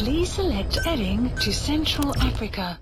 Please select heading to Central Africa.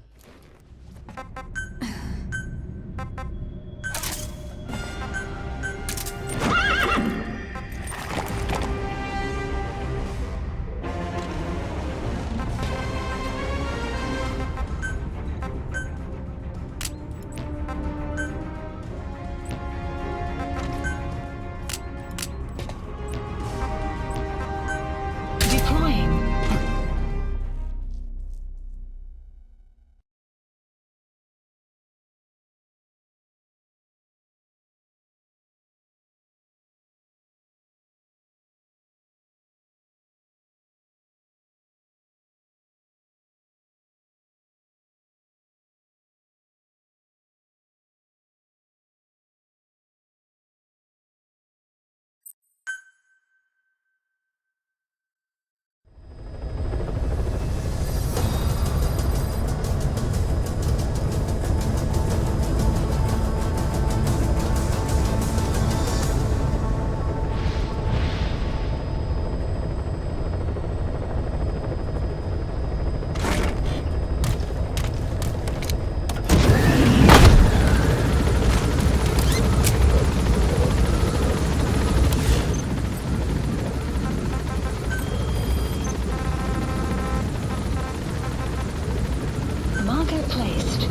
Placed.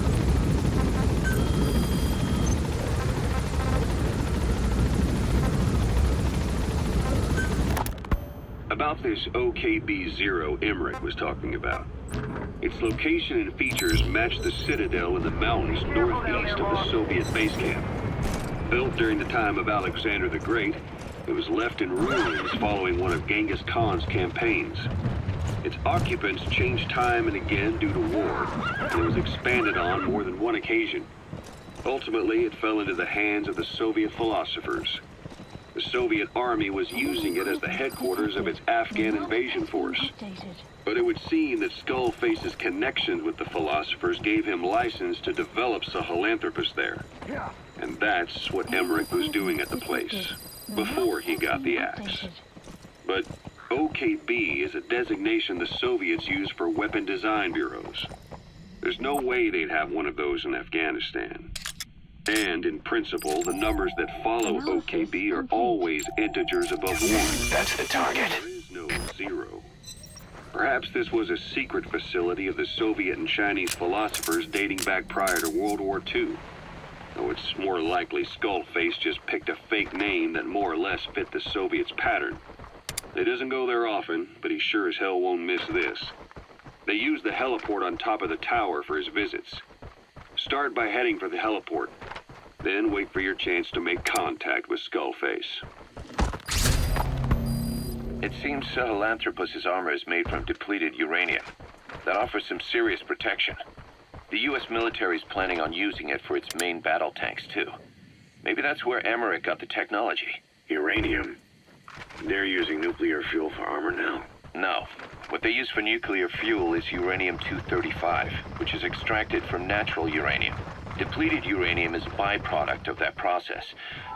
About this OKB-0 Emmerich was talking about. Its location and features match the citadel in the mountains northeast of the Soviet base camp. Built during the time of Alexander the Great, it was left in ruins following one of Genghis Khan's campaigns. Its occupants changed time and again due to war, and it was expanded on more than one occasion. Ultimately, it fell into the hands of the Soviet philosophers. The Soviet army was using it as the headquarters of its Afghan invasion force. But it would seem that Skullface's connections with the philosophers gave him license to develop Sahelanthropus there. And that's what Emmerich was doing at the place, before he got the axe. But OKB is a designation the Soviets use for weapon design bureaus. There's no way they'd have one of those in Afghanistan. And in principle, the numbers that follow OKB are always integers above 1. That's the target. There is no 0. Perhaps this was a secret facility of the Soviet and Chinese philosophers dating back prior to World War II. Though it's more likely Skullface just picked a fake name that more or less fit the Soviets' pattern. He doesn't go there often, but he sure as hell won't miss this. They use the heliport on top of the tower for his visits. Start by heading for the heliport, then wait for your chance to make contact with Skullface. It seems Sahelanthropus' armor is made from depleted uranium. That offers some serious protection. The U.S. military is planning on using it for its main battle tanks, too. Maybe that's where Emmerich got the technology. Uranium? They're using nuclear fuel for armor now? No. What they use for nuclear fuel is uranium-235, which is extracted from natural uranium. Depleted uranium is a byproduct of that process.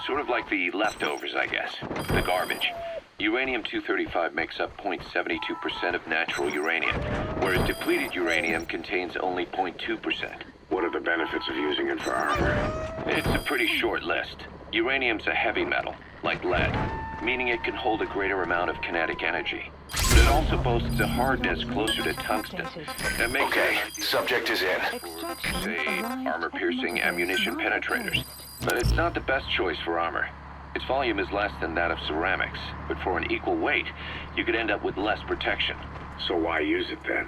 Sort of like the leftovers, I guess. The garbage. Uranium-235 makes up 0.72% of natural uranium, whereas depleted uranium contains only 0.2%. What are the benefits of using it for armor? It's a pretty short list. Uranium's a heavy metal, like lead, meaning it can hold a greater amount of kinetic energy. But it also boasts a hardness closer to tungsten. That makes Subject is in. say, armor-piercing ammunition penetrators. But it's not the best choice for armor. Its volume is less than that of ceramics, but for an equal weight, you could end up with less protection. So why use it then?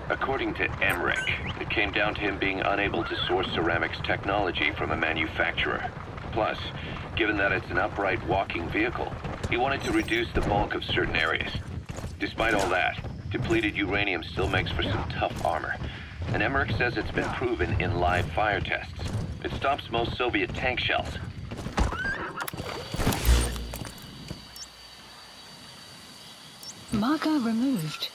According to Emmerich, it came down to him being unable to source ceramics technology from a manufacturer. Plus, given that it's an upright walking vehicle, he wanted to reduce the bulk of certain areas. Despite all that, depleted uranium still makes for some tough armor, and Emmerich says it's been proven in live fire tests. It stops most Soviet tank shells. Marker removed.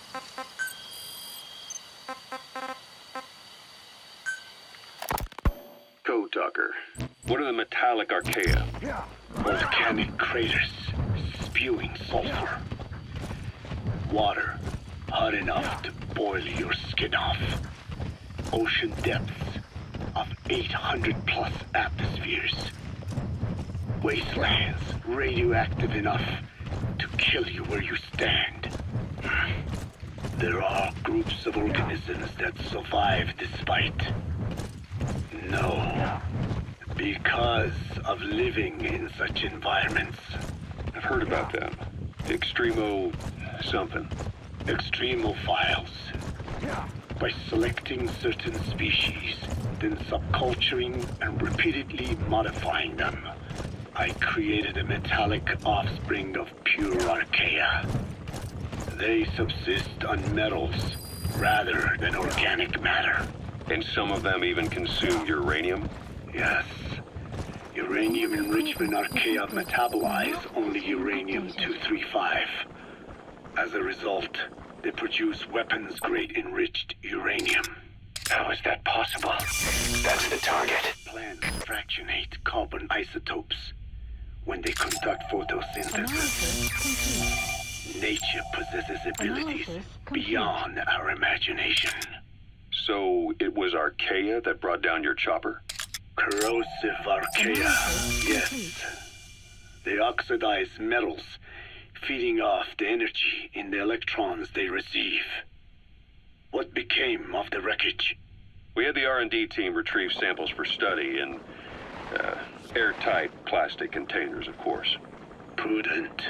Code Talker. What are the metallic archaea? Volcanic craters spewing sulfur. Water hot enough to boil your skin off. Ocean depths of 800 plus atmospheres. Wastelands radioactive enough to kill you where you stand. There are groups of organisms that survive despite. No. Because of living in such environments. I've heard about them. Extremo something. Extremophiles. By selecting certain species, then subculturing and repeatedly modifying them, I created a metallic offspring of pure archaea. They subsist on metals rather than organic matter. And some of them even consume uranium? Yes. Uranium enrichment archaea metabolize only uranium-235. As a result, they produce weapons-grade enriched uranium. How is that possible? That's the target. Plants fractionate carbon isotopes when they conduct photosynthesis. Analysis complete. Nature possesses abilities Analysis complete. beyond our imagination. So it was archaea that brought down your chopper? Corrosive archaea, Analysis yes. complete. They oxidize metals, feeding off the energy in the electrons they receive. What became of the wreckage? We had the R&D team retrieve samples for study in airtight plastic containers, of course. Prudent.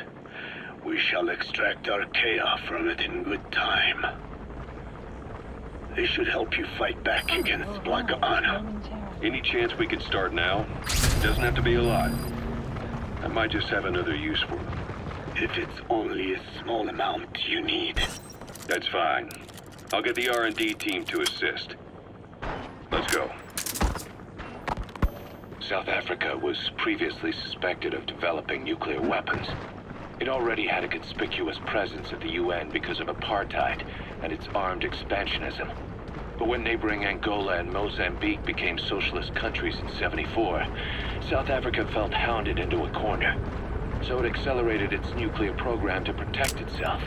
We shall extract archaea from it in good time. They should help you fight back against Black Anna. Any chance we could start now? Doesn't have to be a lot. I might just have another use for them. If it's only a small amount you need. That's fine. I'll get the R&D team to assist. Let's go. South Africa was previously suspected of developing nuclear weapons. It already had a conspicuous presence at the UN because of apartheid and its armed expansionism. But when neighboring Angola and Mozambique became socialist countries in '74, South Africa felt hounded into a corner. So it accelerated its nuclear program to protect itself.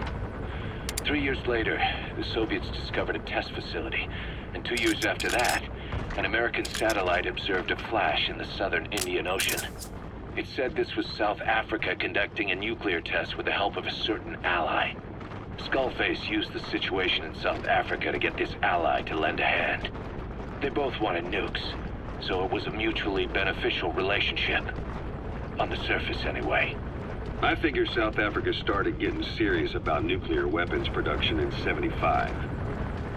3 years later, the Soviets discovered a test facility, and 2 years after that, an American satellite observed a flash in the southern Indian Ocean. It said this was South Africa conducting a nuclear test with the help of a certain ally. Skullface used the situation in South Africa to get this ally to lend a hand. They both wanted nukes, so it was a mutually beneficial relationship. On the surface, anyway. I figure South Africa started getting serious about nuclear weapons production in '75.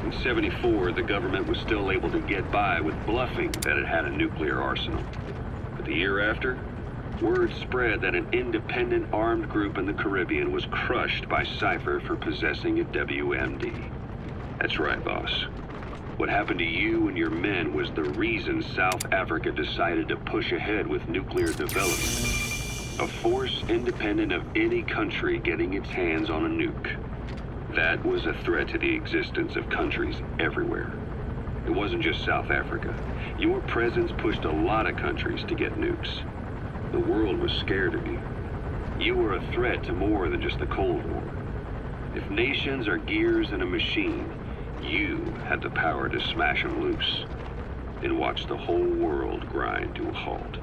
In '74, the government was still able to get by with bluffing that it had a nuclear arsenal. But the year after, word spread that an independent armed group in the Caribbean was crushed by Cypher for possessing a WMD. That's right, boss. What happened to you and your men was the reason South Africa decided to push ahead with nuclear development. A force independent of any country getting its hands on a nuke. That was a threat to the existence of countries everywhere. It wasn't just South Africa. Your presence pushed a lot of countries to get nukes. The world was scared of you. You were a threat to more than just the Cold War. If nations are gears in a machine, you had the power to smash them loose and watch the whole world grind to a halt.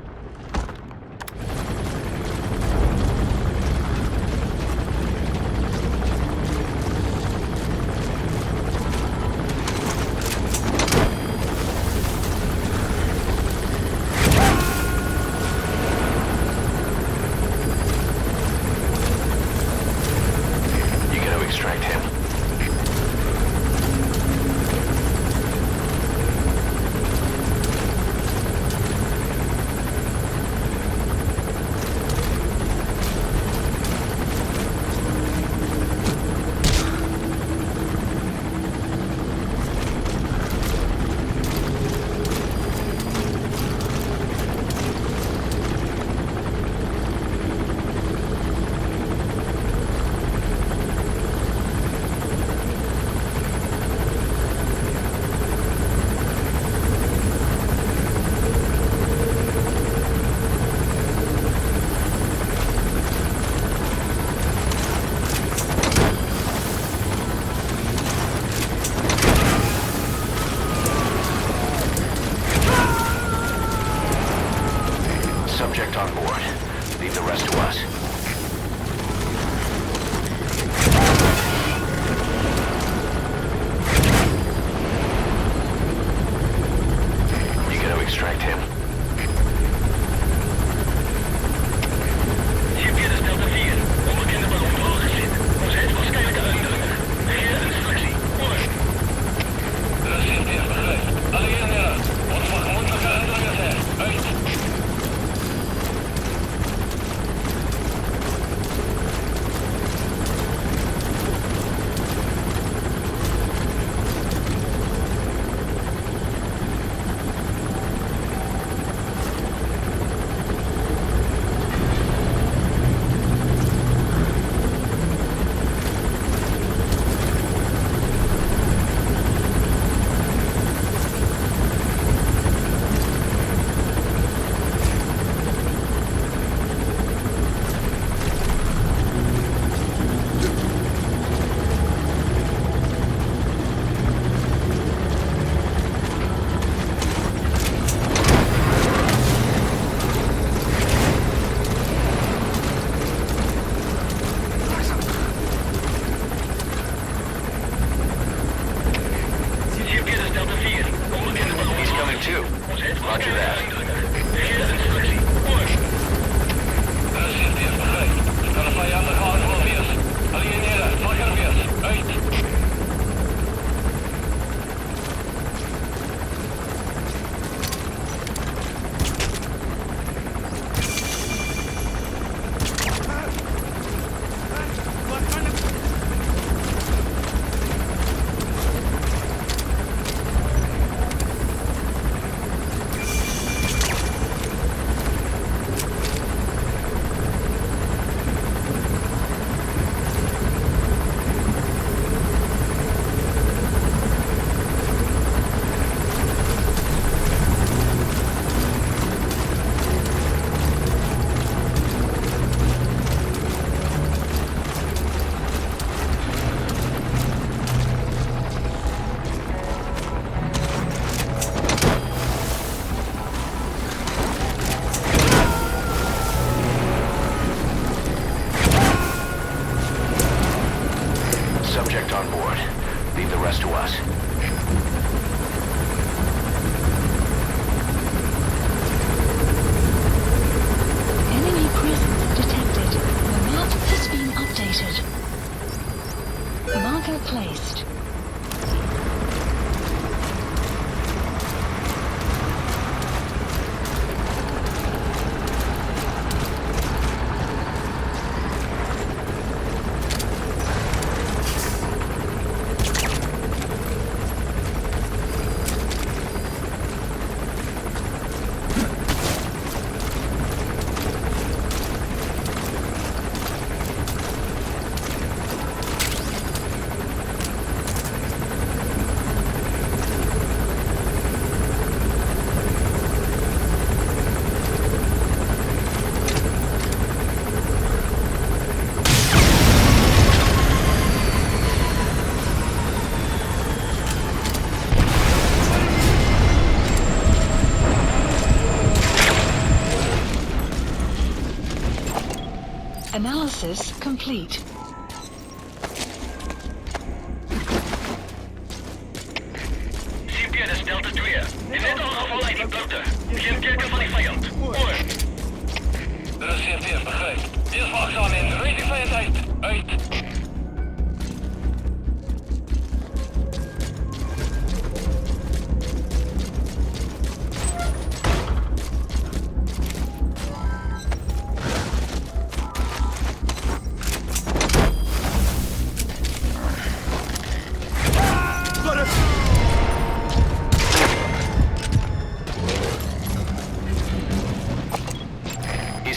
on board. Leave the rest to us. You gonna extract him? Roger that. Subject on board. Leave the rest to us. Enemy presence detected. The map has been updated. Marker placed. Analysis complete. CPS Delta 2. In dit ongeval uit die blote. Geen teken van die vijand. Oor. Er is CPS, begrijp. Eerst wachtzaam in. Reed die vijand uit. Uit.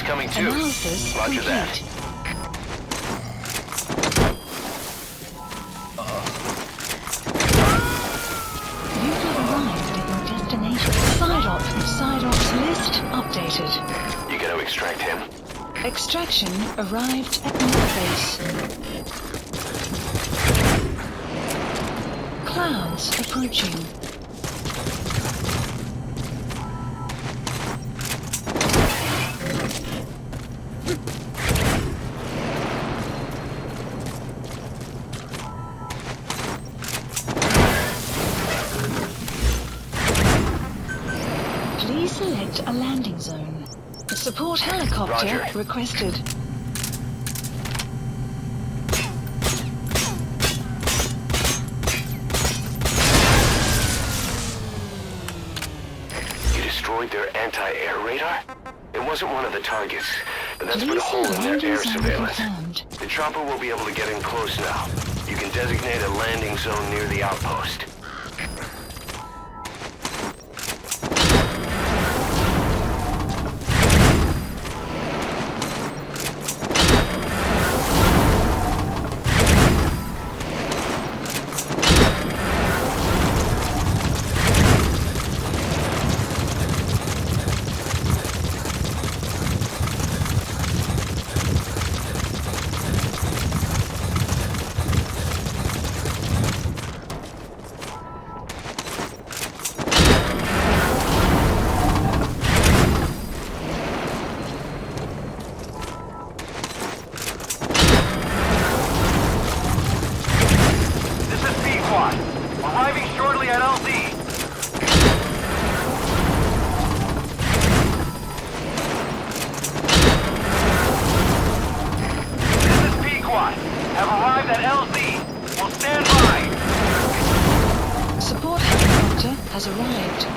Coming too. Analysis Roger complete. that. You have arrived at your destination. Side ops list updated. You gonna extract him? Extraction arrived at North Base. Clouds approaching. Please select a landing zone. A support helicopter Roger. requested. You destroyed their anti-air radar? It wasn't one of the targets, but that's put a Please hole in their landing air zone surveillance. confirmed. The chopper will be able to get in close now. You can designate a landing zone near the outpost. Arriving shortly at LZ. This is Pequot. Have arrived at LZ. Will stand by. Support helicopter has arrived.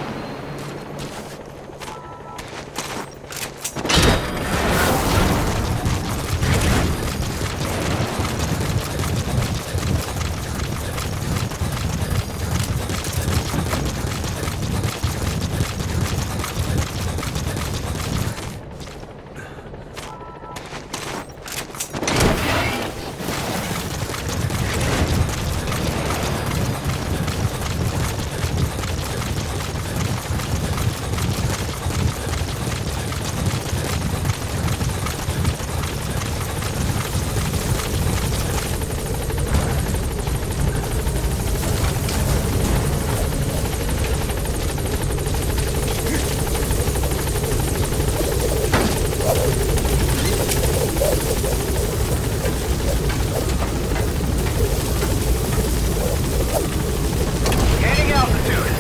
Gaining altitude.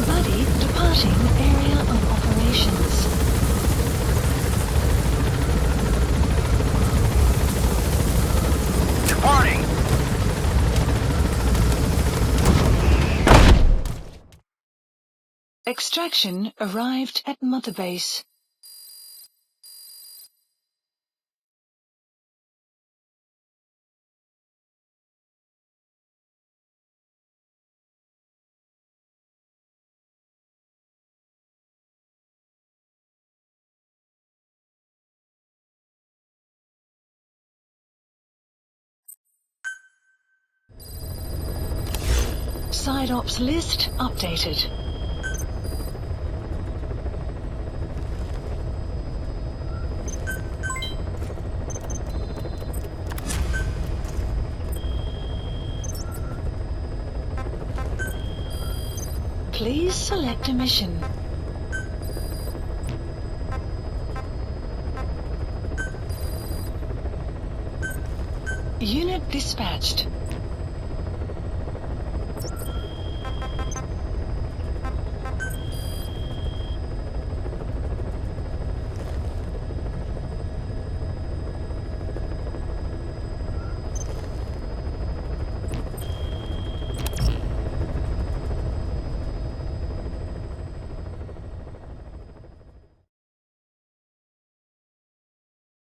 Buddy departing area of operations. Departing. Extraction arrived at Mother Base. Side ops list updated. Please select a mission. Unit dispatched.